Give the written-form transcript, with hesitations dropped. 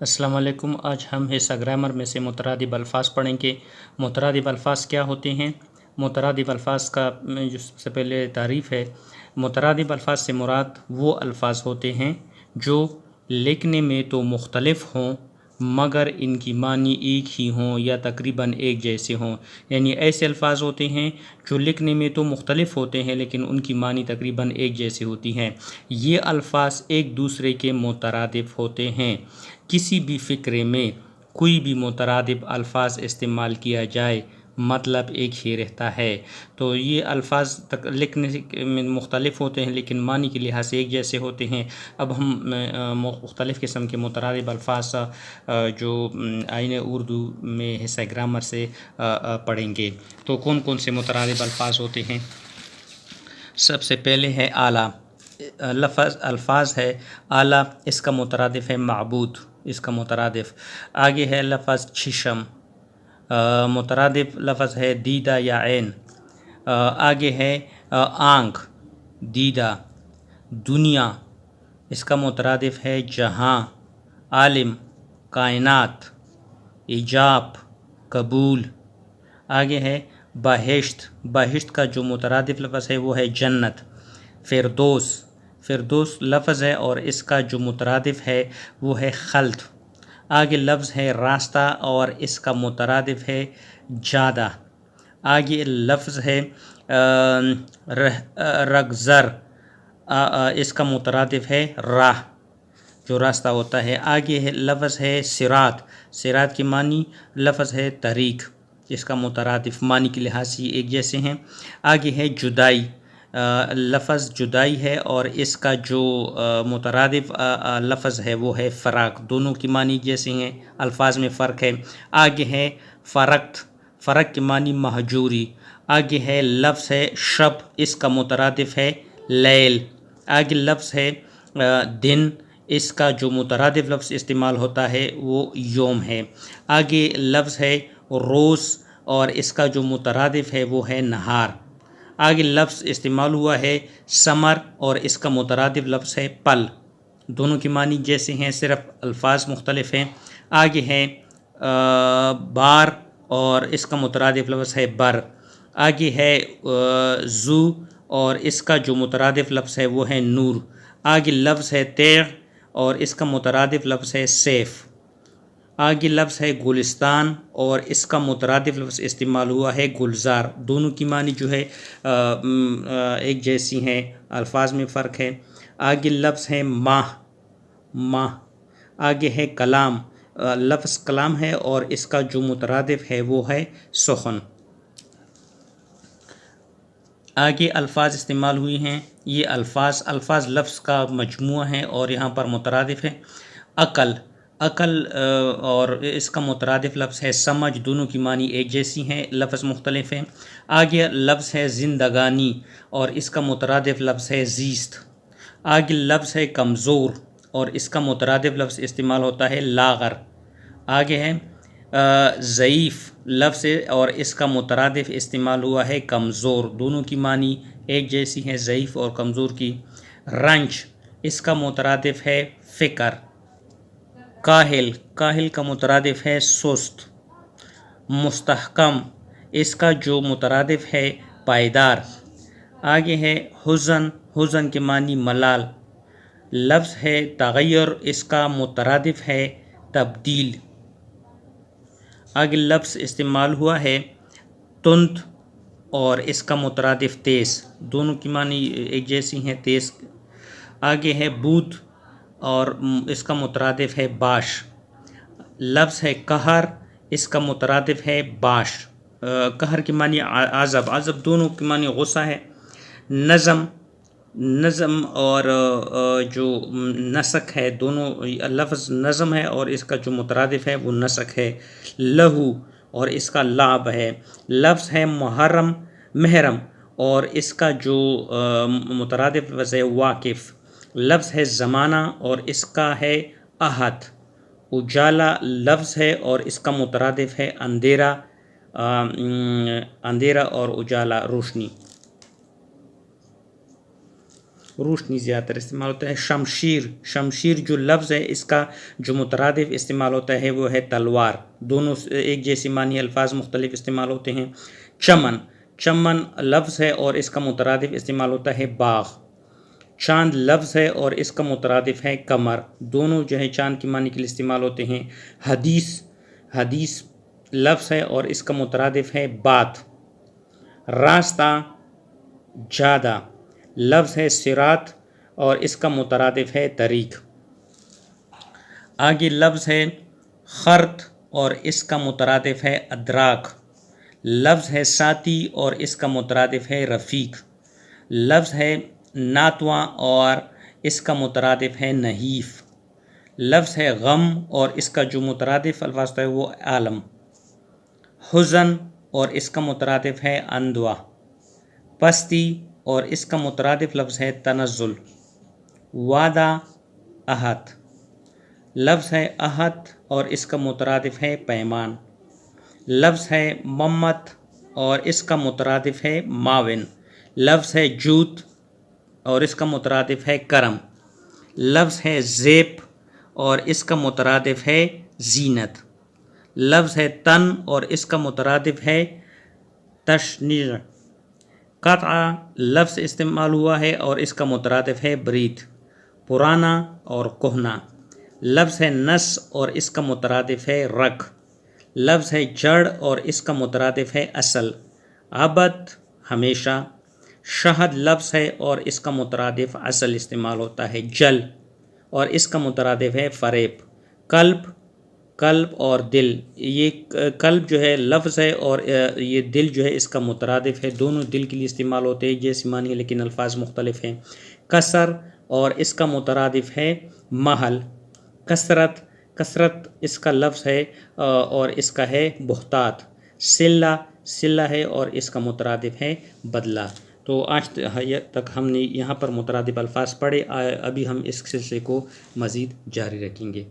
अस्सलाम वालेकुम। आज हम हिस्सा ग्रामर में से मुतरादिब अल्फाज पढ़ेंगे। मुतरादिब अल्फाज क्या होते हैं? मुतरादिब अल्फाज का जो सबसे पहले तारीफ़ है, मुतरादिब अल्फाज से मुराद वो अल्फाज होते हैं जो लिखने में तो मुख्तलिफ हों मगर इनकी मानी एक ही हों या तकरीबन एक जैसे हों। यानी ऐसे अल्फाज होते हैं जो लिखने में तो मुख्तलिफ होते हैं लेकिन उनकी मानी तकरीबन एक जैसी होती हैं। ये अल्फाज एक दूसरे के मुतरादिफ होते हैं। किसी भी फ़िक्रे में कोई भी मुतरादिब अल्फाज इस्तेमाल किया जाए मतलब एक ही रहता है। तो ये अल्फाज लिखने में मुख्तलिफ होते हैं लेकिन मानी के लिहाज से एक जैसे होते हैं। अब हम मुख्तलिफ़ किस्म के मुतरादिब अल्फाज जो आइन उर्दू में हिस्सा ग्रामर से पढ़ेंगे। तो कौन कौन से मुतरादिब अल्फाज होते हैं? सबसे पहले है आला। लफ़्ज़ अल्फाज है आला, इसका मुतरादिफ है माबूद, इसका मुतरादिफ। आगे है लफ़्ज़ छिशम, मुतरादिफ लफ़्ज़ है दीदा या ऐन। आगे है आँख, दीदा। दुनिया, इसका मुतरादिफ है जहाँ। आलिम, कायनात। इजाब, कबूल। आगे है बहिश्त, बहिश्त का जो मुतरादिफ लफ़्ज़ है वो है जन्नत। फ़िरदौस, फ़िरदौस लफ़्ज़ है और इसका जो मुतरादिफ है वो है खल्द। आगे लफ्ज़ है रास्ता और इसका मुतरादिफ है जादा। आगे लफ्ज़ है रगज़र, इसका मुतरादिफ है राह, जो रास्ता होता है। आगे है लफ्ज़ है सिरात, सिरात की मानी लफ्ज़ है तरीक़, इसका मुतरादिफ मानी के लिहाज से एक जैसे हैं। आगे है जुदाई, लफ्ज़ जुदाई है और इसका जो मुतरादिफ लफ्ज़ है वो है फ़राक, दोनों की मानी जैसे हैं, अल्फाज में फ़र्क है। आगे है फ़रक़्त, फ़र्क की मानी महजूरी। आगे है लफ्ज़ है शब, इसका मुतरादिफ है लैल। आगे लफ्ज़ है दिन, इसका जो मुतरादिफ लफ्ज़ इस्तेमाल होता है वो योम है। आगे लफ्ज़ है रोज़ और इसका जो मुतरादिफ है वो है नहार। आगे लफ्ज़ इस्तेमाल हुआ है समर और इसका मुतरादिफ लफ्ज़ है पल, दोनों की मानी जैसे हैं, सिर्फ़ अल्फाज मुख्तलिफ हैं। आगे है बार और इसका मुतरादिफ लफ्ज़ है बर। आगे है ज़ू और इसका जो मुतरादिफ लफ्ज़ है वो है नूर। आगे लफ्ज़ है तेग़ और इसका मुतरादिफ लफ्ज़ है सैफ़। आगे लफ्ज़ है गुलिस्तान और इसका मुतरादिफ लफ्ज़ इस्तेमाल हुआ है गुलज़ार, दोनों की मानी जो है एक जैसी हैं, अल्फाज में फ़र्क है। आगे लफ्ज़ है माह, माह। आगे है कलाम, लफ्ज़ कलाम है और इसका जो मुतरादिफ है वो है सुखन। आगे अल्फाज इस्तेमाल हुई हैं, ये अल्फाज लफ्ज़ का मजमूआ है और यहाँ पर मुतरादिफ है। अक़ल, अक़ल और इसका मुतरादिफ लफ्ज़ है समझ, दोनों की मानी एक जैसी हैं, लफ्ज़ मुख्तलिफ हैं। आगे लफ्ज़ है ज़िंदगानी और इसका मुतरादिफ लफ्ज़ है ज़ीस्त। आगे लफ्ज़ है कमज़ोर और इसका मुतरादिफ लफ्ज़ इस्तेमाल होता है लाग़र। आगे है ज़ईफ़ लफ्ज़ और इसका मुतरादिफ इस्तेमाल हुआ है कमज़ोर, दोनों की मानी एक जैसी हैं, ज़ईफ़ और कमज़ोर की। रंज, इसका मुतरादिफ है फ़िक्र। काहिल, काहिल का मुतरादिफ है सुस्त। मुस्तहकम, इसका जो मुतरादिफ है पायदार। आगे है हुज़न, हुज़न के मानी मलाल। लफ्ज़ है तग़य्युर, इसका मुतरादिफ है तब्दील। आगे लफ्ज़ इस्तेमाल हुआ है तुंत और इसका मुतरादिफ तेज़, दोनों की मानी एक जैसी हैं, तेज़। आगे है बूत और इसका मुतरादिफ है बाश। लफ्ज़ है कहर, इसका मुतरादिफ है बाश, कहर की मानी आज़ब, आज़ब दोनों की मानी गुस्सा है। नज़म, नज़म और जो नसक है, दोनों लफ्ज़ नज़म है और इसका जो मुतरादिफ है वो नसक है। लहू और इसका लाभ है। लफ्ज़ है मुहर्रम, महरम और इसका जो मुतरादिफ लफ्ज़ है वाकिफ़। लफ्ज़ है ज़माना और इसका है अहद। उजाला लफ्ज़ है और इसका मुतरादिफ है अंधेरा, अंधेरा और उजाला रोशनी। روشنی زیادہ تر استعمال ہوتا ہے. شمشیر، شمشیر جو لفظ ہے اس کا جو مترادف استعمال ہوتا ہے وہ ہے تلوار. دونوں ایک جیسی معنی الفاظ مختلف استعمال ہوتے ہیں. چمن، چمن لفظ ہے اور اس کا مترادف استعمال ہوتا ہے باغ. چاند لفظ ہے اور اس کا مترادف ہے قمر. دونوں جو ہے چاند کی معنی کے لیے استعمال ہوتے ہیں. حدیث، حدیث لفظ ہے اور اس کا مترادف ہے بات. راستہ، جادہ لفظ ہے صراط اور اس کا مترادف ہے طریق. آگے لفظ ہے خرط اور اس کا مترادف ہے ادراک. لفظ ہے ساتھی اور اس کا مترادف ہے رفیق. لفظ ہے ناتواں اور اس کا مترادف ہے نحیف. لفظ ہے غم اور اس کا جو مترادف الفاظ ہے وہ عالم. حزن اور اس کا مترادف ہے اندوہ. پستی اور اس کا مترادف لفظ ہے تنزل. وعدہ، عہد. لفظ ہے عہد اور اس کا مترادف ہے پیمان. لفظ ہے ممت اور اس کا مترادف ہے معاون. لفظ ہے جود اور اس کا مترادف ہے کرم. لفظ ہے زیب اور اس کا مترادف ہے زینت. لفظ ہے تن اور اس کا مترادف ہے تشنیع. قطع لفظ استعمال ہوا ہے اور اس کا مترادف ہے برید. پرانا اور کہنا. لفظ ہے نس اور اس کا مترادف ہے رکھ. لفظ ہے جڑ اور اس کا مترادف ہے اصل. ابد ہمیشہ. شہد لفظ ہے اور اس کا مترادف اصل استعمال ہوتا ہے. جل اور اس کا مترادف ہے فریب. قلب، قلب اور دل. یہ قلب جو ہے لفظ ہے اور یہ دل جو ہے اس کا مترادف ہے. دونوں دل کے لیے استعمال ہوتے ہیں جیسی معنی ہے لیکن الفاظ مختلف ہیں. کثر اور اس کا مترادف ہے محل. کثرت، کثرت اس کا لفظ ہے اور اس کا ہے بہتات. صلہ، صلہ ہے اور اس کا مترادف ہے بدلہ. تو آج تک ہم نے یہاں پر مترادف الفاظ پڑھے. ابھی ہم اس سلسلے کو مزید جاری رکھیں گے.